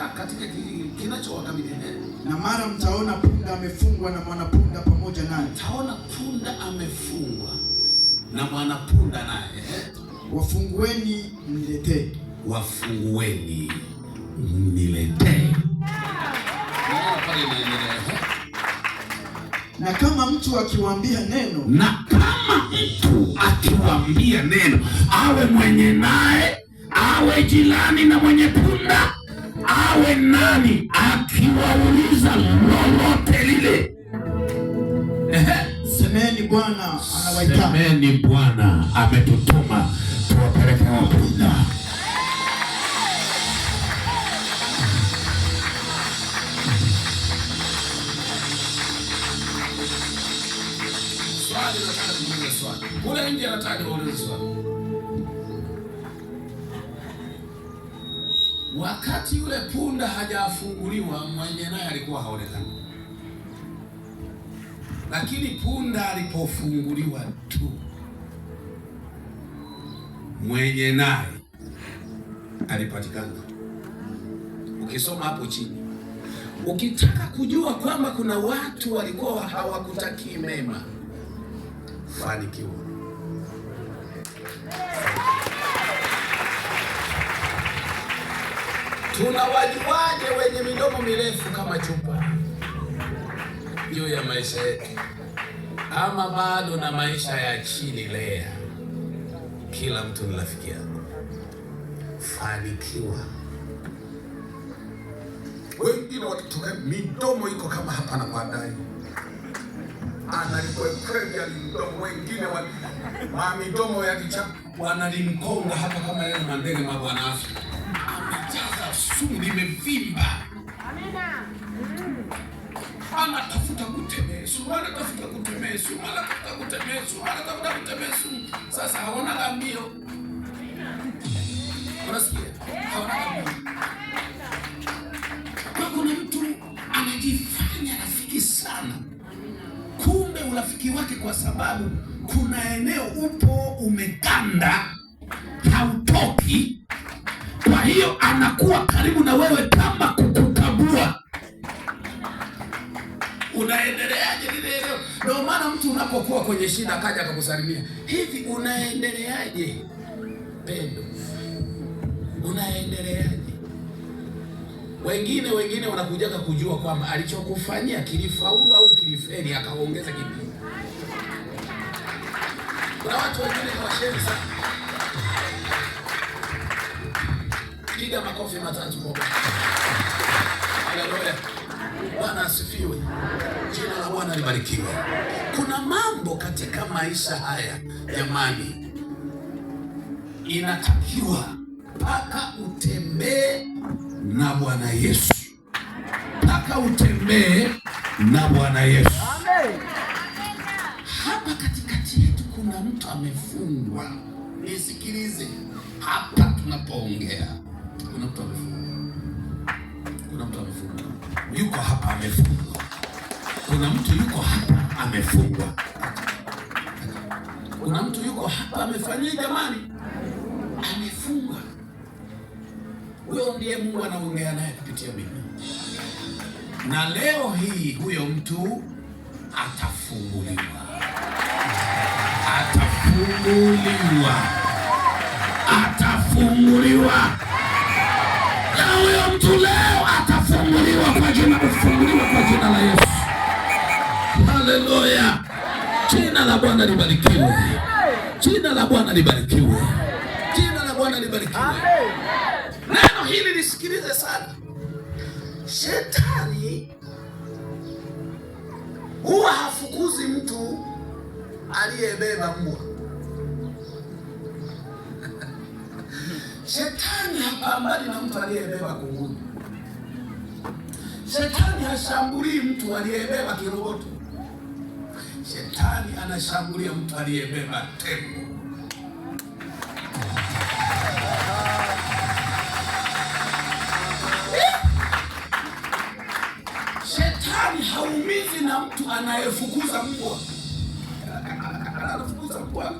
katika kinachowakabili. Na mara mtaona punda amefungwa na mwanapunda pamoja naye. Mtaona punda amefungwa na mwanapunda naye. Wafungueni mniletee. Wafungueni mniletee. Na kama mtu akiwaambia neno, awe mwenye naye, awe jirani na mwenye punda, awe nani, akiwauliza lolote lile, semeni Bwana anawaita. Semeni Bwana ametutuma tuwapeleke wapunda. Ule nje anataka kuuliza swali. Wakati yule punda hajafunguliwa, mwenye naye alikuwa haonekani. Lakini punda alipofunguliwa tu, mwenye naye alipatikana. Ukisoma hapo chini, ukitaka kujua kwamba kuna watu walikuwa hawakutakii mema, fanikiwa. Tunawajuaje wenye midomo mirefu kama chupa juu ya maisha yetu, ama bado na maisha ya chini lea? Kila mtu ni rafiki yako. Fanikiwa. Wengine wakitoka midomo iko kama hapa na baadaye analikwepea midomo, wengine wa midomo ya kichaka wanalimkonga hapa kama yale mandege mabwana afya. Amejaza sumu, limevimba. Amina. Anatafuta kutemesu, anatafuta kutemesu, anatafuta kutemesu, anatafuta kutemesu. Sasa haona gambio. Unasikia? Haona gambio. Kuna mtu anajifanya rafiki sana, kumbe urafiki wake kwa sababu kuna eneo upo umeganda, hautoki. Kwa hiyo anakuwa karibu na wewe kama kukutabua. Unaendeleaje lile eneo? Ndio maana mtu unapokuwa kwenye shida akaja akakusalimia, hivi unaendeleaje pendo? Unaendeleaje? Wengine wanakujaga kujua kwamba alichokufanyia kilifaulu au kilifeli, akaongeza kipi. Kuna watu wengine kwa sheri sana. Piga makofi matatu kwa Bwana. Haleluya. Bwana asifiwe. Jina la Bwana libarikiwe. Kuna mambo katika maisha haya jamani, inatakiwa mpaka utembee na Bwana Yesu. Mpaka utembee na Bwana Yesu. Amen. Hapa katikati yetu kuna mtu amefungwa. Nisikilize. Hapa tunapoongea kuna mtu amefungwa. Kuna mtu amefungwa. Yuko hapa amefungwa. Kuna mtu yuko hapa amefungwa. Kuna mtu yuko hapa amefanyia jamani, amefungwa. Huyo ndiye Mungu anaongea naye kupitia Biblia. Na leo hii huyo mtu atafunguliwa. Atafunguliwa. Atafunguliwa. Na huyo mtu leo atafunguliwa kwa jina, kufunguliwa kwa jina la Yesu. Haleluya. Jina la Bwana libarikiwe. Jina la Bwana libarikiwe. Jina la Bwana libarikiwe. Neno hili lisikilize sana. Shetani huwa hafukuzi mtu aliyebeba mbwa. Shetani hapambani na mtu aliyebeba kunguni. Shetani hashambulii mtu aliyebeba kiroboto. Shetani anashambulia mtu aliyebeba tembo. Shetani haumizi na mtu anayefukuza mbwa. Anafukuza mbwa.